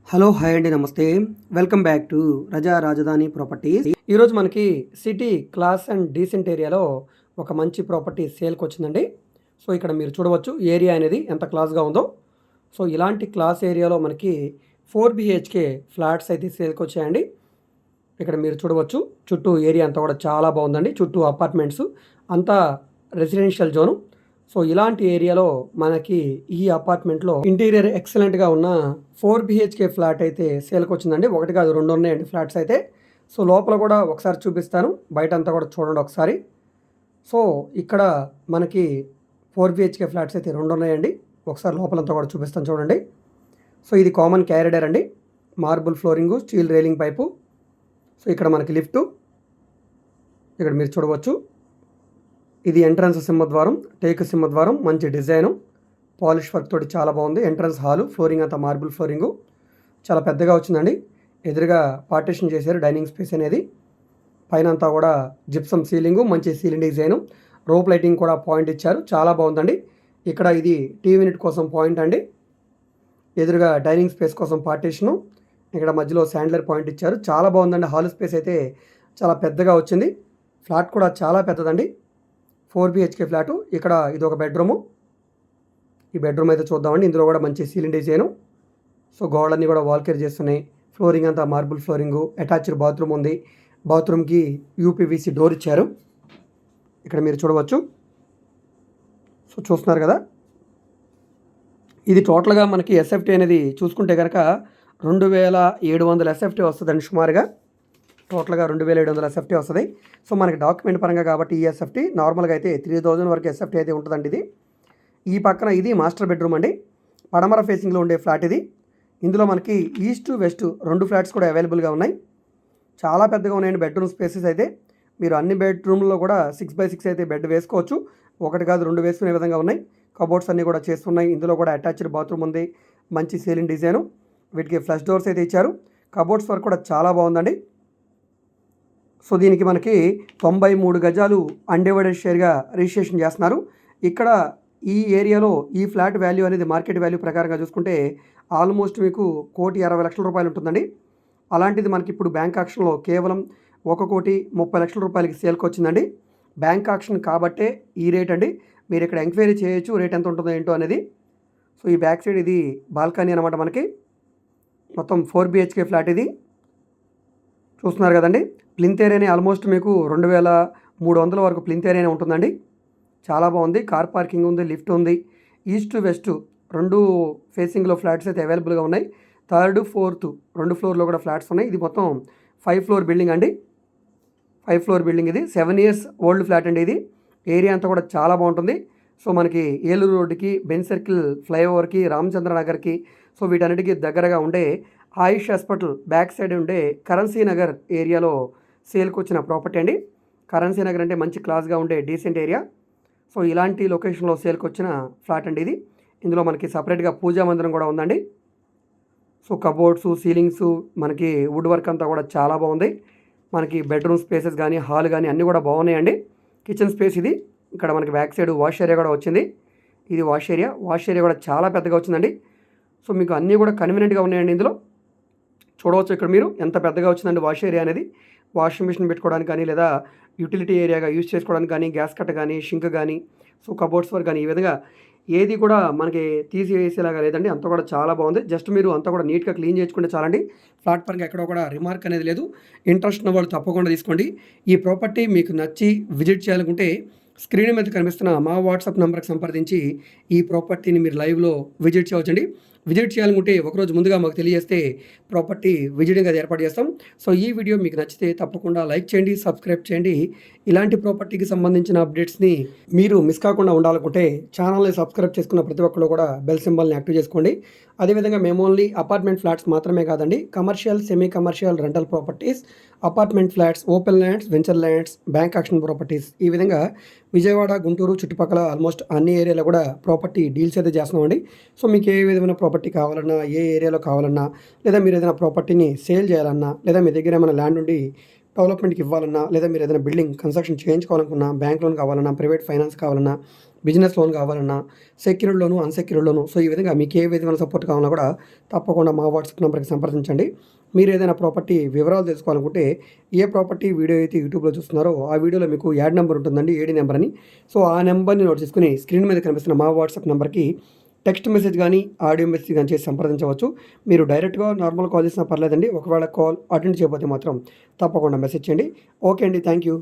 Hello hi అండి నమస్తే. Welcome back to రజా రాజధాని ప్రాపర్టీస్. ఈరోజు మనకి సిటీ క్లాస్ అండ్ డీసెంట్ ఏరియాలో ఒక మంచి ప్రాపర్టీ సేల్కి వచ్చిందండి. సో ఇక్కడ మీరు చూడవచ్చు ఏరియా అనేది ఎంత క్లాస్గా ఉందో. సో ఇలాంటి క్లాస్ ఏరియాలో మనకి 4 BHK ఫ్లాట్స్ అయితే సేల్కి వచ్చాయండి. ఇక్కడ మీరు చూడవచ్చు చుట్టూ ఏరియా అంతా కూడా చాలా బాగుందండి. చుట్టూ అపార్ట్మెంట్స్ అంతా రెసిడెన్షియల్ జోను. సో ఇలాంటి ఏరియాలో మనకి ఈ అపార్ట్మెంట్లో ఇంటీరియర్ ఎక్సలెంట్గా ఉన్న 4 BHK ఫ్లాట్ అయితే సేల్కి వచ్చిందండి. ఒకటి కాదు రెండు ఉన్నాయండి ఫ్లాట్స్ అయితే. సో లోపల కూడా ఒకసారి చూపిస్తాను, బయట అంతా కూడా చూడండి ఒకసారి. సో ఇక్కడ మనకి 4 BHK ఫ్లాట్స్ అయితే రెండు ఉన్నాయండి. ఒకసారి లోపలంతా కూడా చూపిస్తాను చూడండి. సో ఇది కామన్ క్యారిడర్ అండి, marble flooring, steel railing pipe. So ఇక్కడ మనకి లిఫ్టు, ఇక్కడ మీరు చూడవచ్చు. ఇది ఎంట్రన్స్ సింహద్వారం, టేక్ సింహద్వారం, మంచి డిజైను, పాలిష్ వర్క్ తోటి చాలా బాగుంది. ఎంట్రన్స్ హాలు, ఫ్లోరింగ్ అంతా మార్బుల్ ఫ్లోరింగు, చాలా పెద్దగా వచ్చిందండి. ఎదురుగా పార్టీషన్ చేశారు డైనింగ్ స్పేస్ అనేది. పైన అంతా కూడా జిప్సమ్ సీలింగు, మంచి సీలింగ్ డిజైను, రోప్ లైటింగ్ కూడా పాయింట్ ఇచ్చారు, చాలా బాగుందండి. ఇక్కడ ఇది టీవీ యూనిట్ కోసం పాయింట్ అండి. ఎదురుగా డైనింగ్ స్పేస్ కోసం పార్టీషను, ఇక్కడ మధ్యలో శాండ్లర్ పాయింట్ ఇచ్చారు, చాలా బాగుందండి. హాల్ స్పేస్ అయితే చాలా పెద్దగా వచ్చింది. ఫ్లాట్ కూడా చాలా పెద్దదండి, 4 BHK ఫ్లాటు. ఇక్కడ ఇది ఒక బెడ్రూము. ఈ బెడ్రూమ్ అయితే చూద్దామండి. ఇందులో కూడా మంచి సీలింగ్ డిజైను. సో గోడలన్నీ కూడా వాల్కేర్ చేస్తున్నాయి. ఫ్లోరింగ్ అంతా మార్బుల్ ఫ్లోరింగు. అటాచ్డ్ బాత్రూమ్ ఉంది. బాత్రూమ్కి UPVC డోర్ ఇచ్చారు, ఇక్కడ మీరు చూడవచ్చు. సో చూస్తున్నారు కదా, ఇది టోటల్గా మనకి SFT అనేది చూసుకుంటే కనుక 2700 SFT వస్తుందండి సుమారుగా. టోటల్గా 2700 SFT వస్తుంది. సో మనకి డాక్యుమెంట్ పరంగా కాబట్టి ఈ SFT నార్మల్గా అయితే 3000 వరకు SFT అయితే ఉంటుందండి ఇది. ఈ పక్కన ఇది మాస్టర్ బెడ్రూమ్ అండి, పడమర ఫేసింగ్లో ఉండే ఫ్లాట్ ఇది. ఇందులో మనకి ఈస్ట్ వెస్ట్ రెండు ఫ్లాట్స్ కూడా అవైలబుల్గా ఉన్నాయి. చాలా పెద్దగా ఉన్నాయండి బెడ్రూమ్ స్పేసెస్ అయితే. మీరు అన్ని బెడ్రూమ్లో కూడా 6x6 అయితే బెడ్ వేసుకోవచ్చు. ఒకటి కాదు రెండు వేసుకునే విధంగా ఉన్నాయి. కబోర్డ్స్ అన్నీ కూడా చేస్తున్నాయి. ఇందులో కూడా అటాచ్డ్ బాత్రూమ్ ఉంది, మంచి సీలింగ్ డిజైను. వీటికి ఫ్లష్ డోర్స్ అయితే ఇచ్చారు. కబోర్డ్స్ వర్క్ కూడా చాలా బాగుందండి. సో దీనికి మనకి 93 గజాలు అన్డివైడెడ్ షేర్గా రిజిస్ట్రేషన్ చేస్తున్నారు. ఇక్కడ ఈ ఏరియాలో ఈ ఫ్లాట్ వాల్యూ అనేది మార్కెట్ వాల్యూ ప్రకారంగా చూసుకుంటే ఆల్మోస్ట్ మీకు 1,60,00,000 రూపాయలు ఉంటుందండి. అలాంటిది మనకి ఇప్పుడు బ్యాంక్ ఆక్షన్లో కేవలం 1,30,00,000 రూపాయలకి సేల్కి వచ్చిందండి. బ్యాంక్ ఆక్షన్ కాబట్టే ఈ రేట్ అండి. మీరు ఇక్కడ ఎంక్వైరీ చేయొచ్చు రేట్ ఎంత ఉంటుందో ఏంటో అనేది. సో ఈ బ్యాక్ సైడ్ ఇది బాల్కనీ అనమాట. మనకి మొత్తం 4 BHK ఫ్లాట్ ఇది. చూస్తున్నారు కదండి, ప్లింత్ ఏరియానే ఆల్మోస్ట్ మీకు 2,300 వరకు ప్లింత్ ఏరియానే ఉంటుందండి. చాలా బాగుంది. కార్ పార్కింగ్ ఉంది, లిఫ్ట్ ఉంది. ఈస్ట్ వెస్ట్ రెండు ఫేసింగ్లో ఫ్లాట్స్ అయితే అవైలబుల్గా ఉన్నాయి. థర్డ్ ఫోర్త్ రెండు ఫ్లోర్లో కూడా ఫ్లాట్స్ ఉన్నాయి. ఇది మొత్తం 5 ఫ్లోర్ బిల్డింగ్ అండి. 5 ఫ్లోర్ బిల్డింగ్ ఇది. 7 years ఓల్డ్ ఫ్లాట్ అండి ఇది. ఏరియా అంతా కూడా చాలా బాగుంటుంది. సో మనకి ఏలూరు రోడ్డుకి, బెంజ్ సర్కిల్ ఫ్లైఓవర్కి, రామచంద్ర నగర్కి, సో వీటన్నిటికీ దగ్గరగా ఉండే ఆయుష్ హాస్పిటల్ బ్యాక్ సైడ్ ఉండే కరెన్సీ నగర్ ఏరియాలో సేల్కి వచ్చిన ప్రాపర్టీ అండి. కరెన్సీ నగర్ అంటే మంచి క్లాస్గా ఉండే డీసెంట్ ఏరియా. సో ఇలాంటి లొకేషన్లో సేల్కి వచ్చిన ఫ్లాట్ అండి ఇది. ఇందులో మనకి సపరేట్గా పూజా మందిరం కూడా ఉందండి. సో కబోర్డ్స్, సీలింగ్స్, మనకి వుడ్ వర్క్ అంతా కూడా చాలా బాగుంది. మనకి బెడ్రూమ్ స్పేసెస్ కానీ హాల్ కానీ అన్నీ కూడా బాగున్నాయండి. కిచెన్ స్పేస్ ఇది. ఇక్కడ మనకి బ్యాక్ సైడ్ వాష్ ఏరియా కూడా వచ్చింది. ఇది వాష్ ఏరియా. వాష్ ఏరియా కూడా చాలా పెద్దగా వచ్చిందండి. సో మీకు అన్నీ కూడా కన్వీనియంట్గా ఉన్నాయండి. ఇందులో చూడవచ్చు ఇక్కడ మీరు ఎంత పెద్దగా వచ్చిందండి వాష్ ఏరియా అనేది. వాషింగ్ మిషన్ పెట్టుకోవడానికి కానీ, లేదా యూటిలిటీ ఏరియాగా యూజ్ చేసుకోవడానికి కానీ, గ్యాస్ కట్ట కానీ, షింక్ కానీ, సో కబోర్డ్స్ వర్క్ కానీ, ఈ విధంగా ఏది కూడా మనకి తీసివేసేలాగా లేదండి. అంతా కూడా చాలా బాగుంది. జస్ట్ మీరు అంతా కూడా నీట్గా క్లీన్ చేసుకుంటే చాలండి. ఫ్లాట్ పరంగా ఎక్కడో కూడా రిమార్క్ అనేది లేదు. ఇంట్రెస్ట్ ఉన్న వాళ్ళు తప్పకుండా తీసుకోండి. ఈ ప్రాపర్టీ మీకు నచ్చి విజిట్ చేయాలనుకుంటే స్క్రీన్ మీద కనిపిస్తున్న మా వాట్సాప్ నెంబర్కి సంప్రదించి ఈ ప్రాపర్టీని మీరు లైవ్లో విజిట్ చేయవచ్చండి. విజిట్ చేయాలనుకుంటే ఒకరోజు ముందుగా మాకు తెలియజేస్తే ప్రాపర్టీ విజిటింగ్ అది ఏర్పాటు చేస్తాం. సో ఈ వీడియో మీకు నచ్చితే తప్పకుండా లైక్ చేయండి, సబ్స్క్రైబ్ చేయండి. ఇలాంటి ప్రాపర్టీకి సంబంధించిన అప్డేట్స్ని మీరు మిస్ కాకుండా ఉండాలనుకుంటే ఛానల్ని సబ్స్క్రైబ్ చేసుకున్న ప్రతి ఒక్కరు కూడా బెల్ సింబల్ని యాక్టివ్ చేసుకోండి. అదేవిధంగా మేము ఓన్లీ అపార్ట్మెంట్ ఫ్లాట్స్ మాత్రమే కాదండి, commercial, semi commercial, rental properties, apartment flats, open lands, venture lands, bank auction properties, ఈ విధంగా విజయవాడ, గుంటూరు చుట్టుపక్కల ఆల్మోస్ట్ అన్ని ఏరియాలో కూడా ప్రాపర్టీ డీల్స్ అయితే చేస్తున్నామండి. సో మీకు ఏ విధమైన ప్రాపర్టీ కావాలన్నా, ఏ ఏరియాలో కావాలన్నా, లేదా మీరు ఏదైనా ప్రాపర్టీని సేల్ చేయాలన్నా, లేదా మీ దగ్గర ఏమైనా ల్యాండ్ ఉండి డెవలప్మెంట్కి ఇవ్వాలన్నా, లేదా మీరు ఏదైనా బిల్డింగ్ కన్స్ట్రక్షన్ చేయించుకోవాలనుకున్నా, బ్యాంక్ లోన్ కావాలన్నా, ప్రైవేట్ ఫైనాన్స్ కావాలన్నా, బిజినెస్ లోన్ కావాలన్నా, సెక్యూర్డ్ లోను, అన్‌సెక్యూర్డ్ లోను. సో, ఈ విధంగా మీకు ఏ విధమైన సపోర్ట్ కావాలన్నా కూడా తప్పకుండా మా వాట్సాప్ నంబర్‌కి సంప్రదించండి. మీరు ఏదైనా ప్రాపర్టీ వివరాలు తెలుసుకోవాలనుకుంటే, ఏ ప్రాపర్టీ వీడియో అయితే యూట్యూబ్‌లో చూస్తున్నారో ఆ వీడియోలో మీకు యాడ్ నంబర్ ఉంటుందండి. ఏడీ నంబర్ అని. సో, ఆ నంబర్‌ని నోట్ చేసుకొని స్క్రీన్ మీద కనిపిస్తున్న మా వాట్సాప్ నంబర్‌కి టెక్స్ట్ మెసేజ్ గానీ, ఆడియో మెసేజ్ గానీ చేసి సంప్రదించవచ్చు. మీరు డైరెక్ట్‌గా నార్మల్ కాల్ చేసినా పర్లేదండి. ఒకవేళ కాల్ అటెండ్ చేయకపోతే మాత్రం తప్పకుండా మెసేజ్ చేయండి. ఓకే అండి. Thank you.